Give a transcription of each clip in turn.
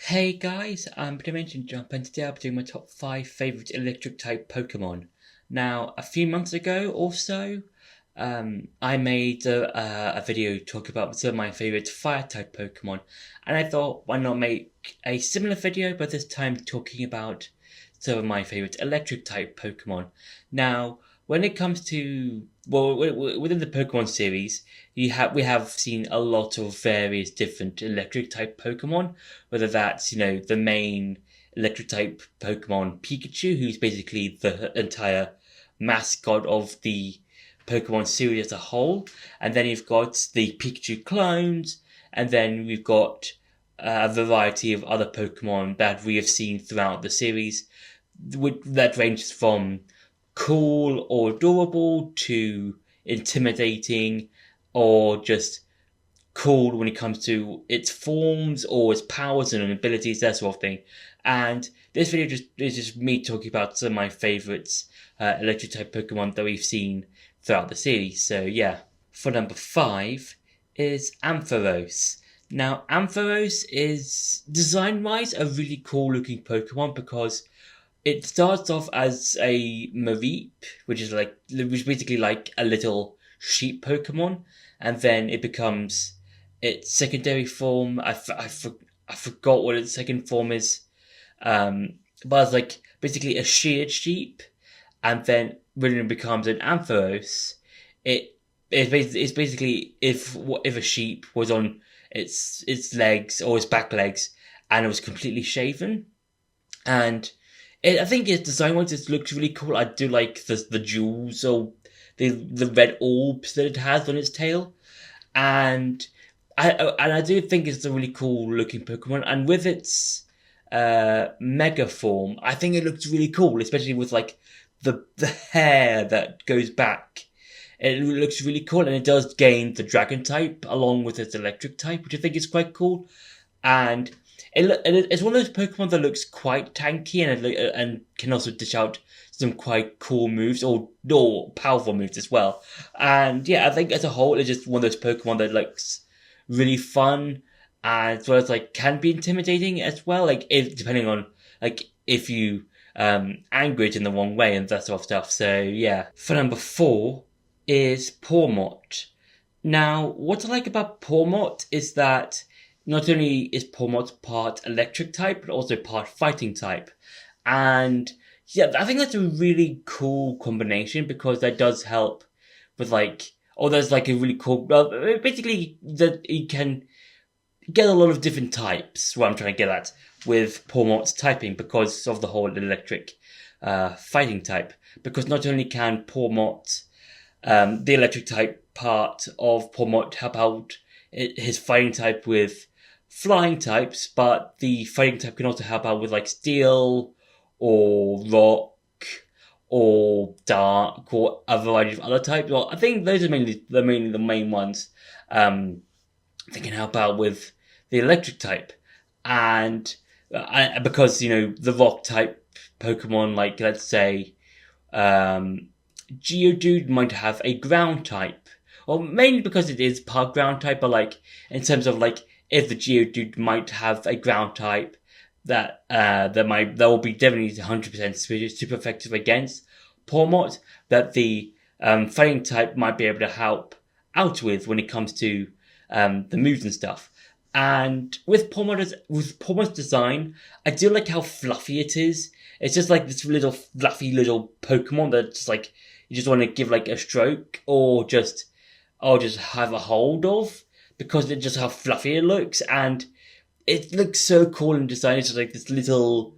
Hey guys, I'm Dimension Jump and today I'll be doing my top 5 favourite electric type Pokemon. Now, a few months ago or so, I made a video talking about some of my favourite fire type Pokemon, and I thought why not make a similar video but this time talking about some of my favourite electric type Pokemon. Now, when it comes to within the Pokemon series, we have seen a lot of various different electric type Pokemon, whether that's the main electric type Pokemon Pikachu, who's basically the entire mascot of the Pokemon series as a whole, and then you've got the Pikachu clones, and then we've got a variety of other Pokemon that we have seen throughout the series, that ranges from cool or adorable to intimidating or just cool when it comes to its forms or its powers and abilities, that sort of thing. And this video is just me talking about some of my favourites, electric type Pokemon that we've seen throughout the series. So yeah, for number 5 is Ampharos. Now, Ampharos is design-wise a really cool looking Pokemon because it starts off as a Mareep, which is basically like a little sheep Pokemon, and then it becomes its secondary form. I forgot what its second form is, but it's like basically a sheared sheep, and then when it becomes an Ampharos, it's basically if a sheep was on its legs or its back legs and it was completely shaven, and I think its design-wise it looks really cool. I do like the jewels or the red orbs that it has on its tail, and I do think it's a really cool looking Pokemon. And with its Mega form, I think it looks really cool, especially with like the hair that goes back. It looks really cool, and it does gain the Dragon type along with its Electric type, which I think is quite cool. And it's one of those Pokemon that looks quite tanky and can also dish out some quite cool moves or powerful moves as well. And yeah, I think as a whole, it's just one of those Pokemon that looks really fun, as well as like can be intimidating as well. Like if depending on if you anger it in the wrong way and that sort of stuff. So yeah, for number 4 is Pawmot. Now, what I like about Pawmot is that not only is Pawmot part electric type, but also part fighting type. And yeah, I think that's a really cool combination because that does help with there's like a really cool, basically that you can get a lot of different types, what I'm trying to get at, with Pawmot's typing because of the whole electric fighting type. Because not only can Pawmot, the electric type part of Pawmot help out his fighting type with flying types, but the fighting type can also help out with like steel or rock or dark or a variety of other types. Well, I think those are mainly the main ones. They can help out with the electric type, and because the rock type Pokemon, like let's say Geodude might have a ground type, or mainly because it is part ground type, but like in terms of like if the Geodude might have a ground type that will be definitely 100% super effective against Pawmot, that the fighting type might be able to help out with when it comes to the moves and stuff. And with Pawmot's design, I do like how fluffy it is. It's just like this little fluffy little Pokemon that just like you just want to give like a stroke or just have a hold of, because it's just how fluffy it looks, and it looks so cool in design. It's just like this little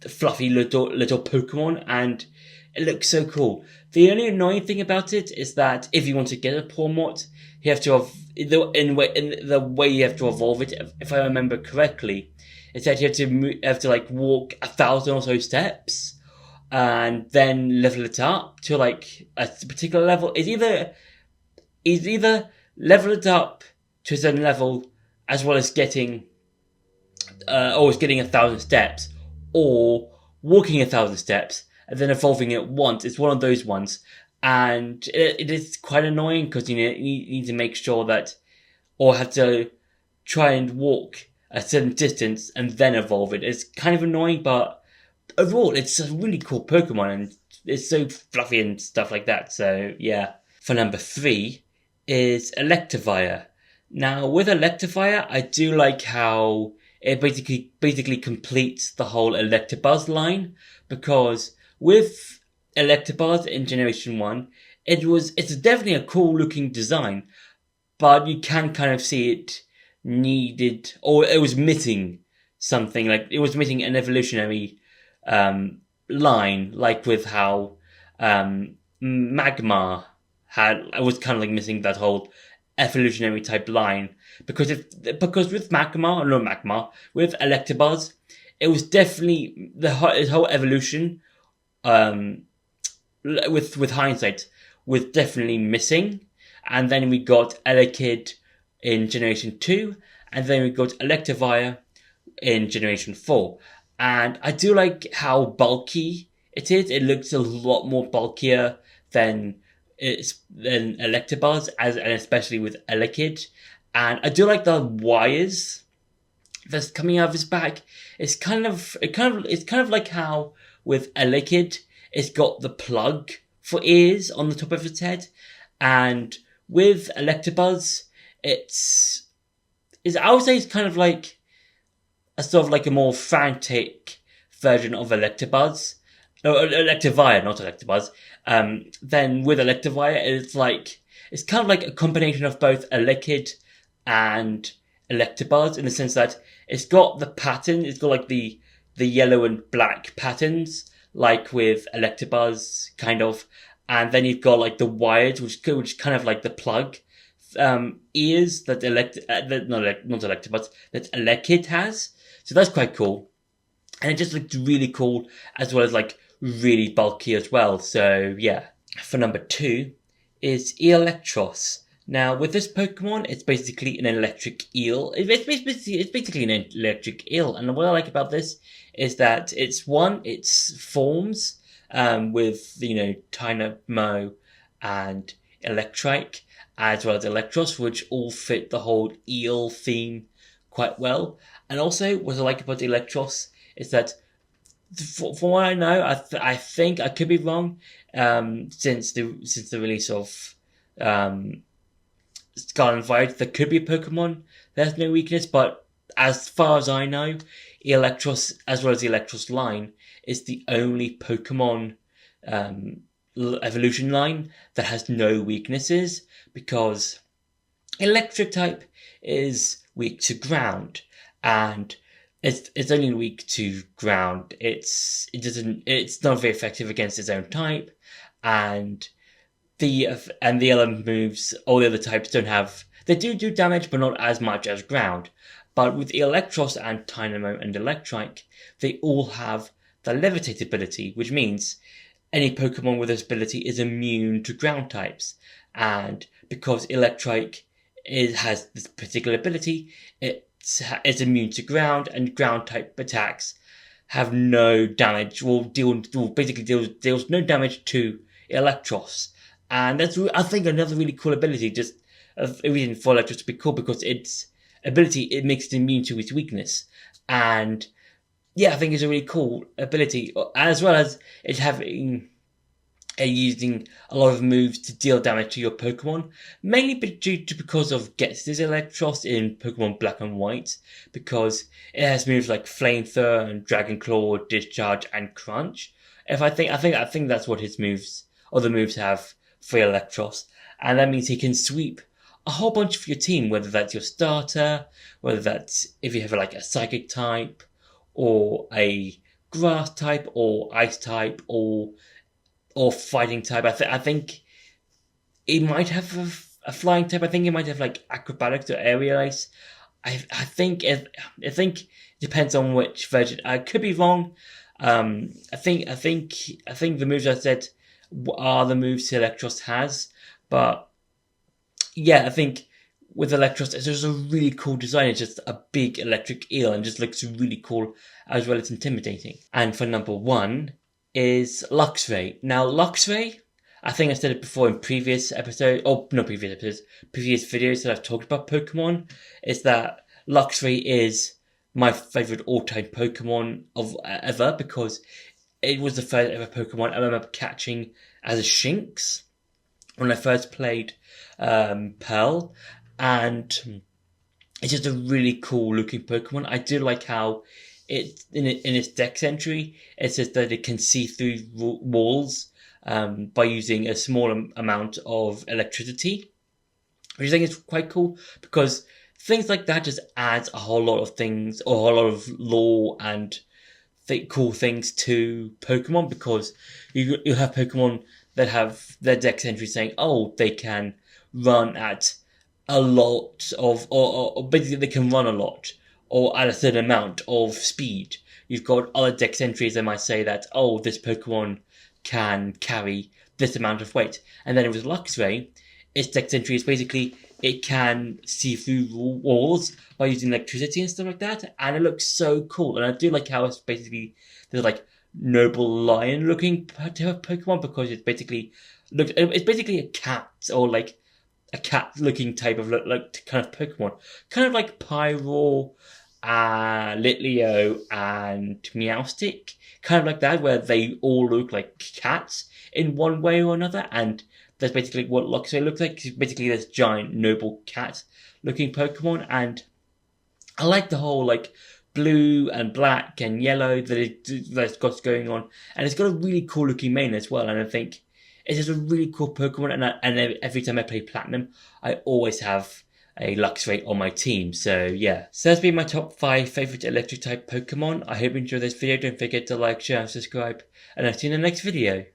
fluffy little Pokemon, and it looks so cool. The only annoying thing about it is that if you want to get a Pawmot, you have to in the way you have to evolve it. If I remember correctly, it's that you have to like walk 1,000 or so steps, and then level it up to like a particular level. It's either level it up to a certain level as well as getting 1,000 steps, or walking 1,000 steps and then evolving it once. It's one of those ones, and it is quite annoying because you need to make sure that, or have to try and walk a certain distance and then evolve it. It's kind of annoying, but overall, it's a really cool Pokemon and it's so fluffy and stuff like that. So yeah. For number 3 is Electivire. Now with Electivire, I do like how it basically completes the whole Electabuzz line, because with Electabuzz in Generation 1, it's definitely a cool looking design, but you can kind of see it needed, or it was missing something, like it was missing an evolutionary line, like with how Magmar was kind of like missing that whole evolutionary type line, because with with Electabuzz, it was definitely his whole evolution, with hindsight, was definitely missing. And then we got Elekid in Generation 2, and then we got Electivire in Generation 4. And I do like how bulky it is. It looks a lot more bulkier than Electabuzz, and especially with Elekid. And I do like the wires that's coming out of his back. It's kind of like how with Elekid, it's got the plug for ears on the top of its head, and with Electabuzz, I would say it's kind of like a sort of like a more frantic version of Electabuzz. No, Electivire, not Electabuzz. Then with Electivire, it's kind of like a combination of both Elekid and Electabuzz, in the sense that it's got the pattern, it's got like the yellow and black patterns, like with Electabuzz, kind of. And then you've got like the wires, which kind of like the plug ears that not Electabuzz, that Elekid has. So that's quite cool. And it just looked really cool, as well as like really bulky as well. So yeah. For number 2 is Electros. Now with this Pokemon, it's basically an electric eel. It's basically an electric eel. And what I like about this is that its forms, with, Dynamo and Electrike, as well as Electros, which all fit the whole eel theme quite well. And also, what I like about Electros is that, from what I know, I think I could be wrong, since the release of Scarlet and Violet, there could be a Pokemon that has no weakness, but as far as I know, Electros, as well as the Electros line, is the only Pokemon evolution line that has no weaknesses, because electric type is weak to ground, and it's only weak to ground. It's not very effective against its own type, and the other moves, all the other types they do damage, but not as much as ground. But with Electros and Dynamo and Electrike, they all have the Levitate ability, which means any Pokemon with this ability is immune to ground types. And because Electrike has this particular ability, it's immune to ground, and ground type attacks have no damage, deals no damage to Electros. And that's, I think, another really cool ability, just a reason for Electros to be cool, because its ability, it makes it immune to its weakness. And yeah, I think it's a really cool ability, as well as it having using a lot of moves to deal damage to your Pokemon, mainly because of Gets's Electros in Pokemon Black and White, because it has moves like Flamethrower and Dragon Claw, Discharge, and Crunch. I think that's what his moves, or the moves, have for Electros, and that means he can sweep a whole bunch of your team, whether that's your starter, whether that's if you have like a Psychic type, or a Grass type, or Ice type, or Fighting type. I think he might have a Flying type. I think he might have like Acrobatics or Aerial Ice. I think it depends on which version. I could be wrong. I think the moves I said are the moves Electros has, but yeah, I think with Electros, it's just a really cool design. It's just a big electric eel and just looks really cool, as well as intimidating. And for number 1 is Luxray. Now, Luxray, I think I said it before in previous videos that I've talked about Pokemon, is that Luxray is my favorite all-time Pokemon of ever, because it was the first ever Pokemon I remember catching as a Shinx when I first played Pearl, and it's just a really cool looking Pokemon. I do like how it in its dex entry it says that it can see through walls by using a small amount of electricity, which I think is quite cool because things like that just adds a whole lot of things, or a whole lot of lore and cool things to Pokemon, because you have Pokemon that have their dex entry saying, oh, they can run at a lot of, or basically they can run a lot, or at a certain amount of speed. You've got other dex entries that might say that, oh, this Pokemon can carry this amount of weight. And then with Luxray, its dex entry is basically it can see through walls by using electricity and stuff like that, and it looks so cool. And I do like how it's basically there's like noble lion looking Pokemon, because it's basically a cat, or like a cat looking type of kind of Pokemon, kind of like Pyro, Litleo, and Meowstic, kind of like that, where they all look like cats in one way or another. And that's basically what Luxray looks like. It's basically this giant noble cat looking Pokemon, and I like the whole like blue and black and yellow that's got going on, and it's got a really cool looking mane as well. And I think it's just a really cool Pokemon, and every time I play Platinum, I always have a Luxray on my team. So yeah, so that's been my top 5 favorite electric type Pokemon. I hope you enjoyed this video. Don't forget to like, share, and subscribe, and I'll see you in the next video.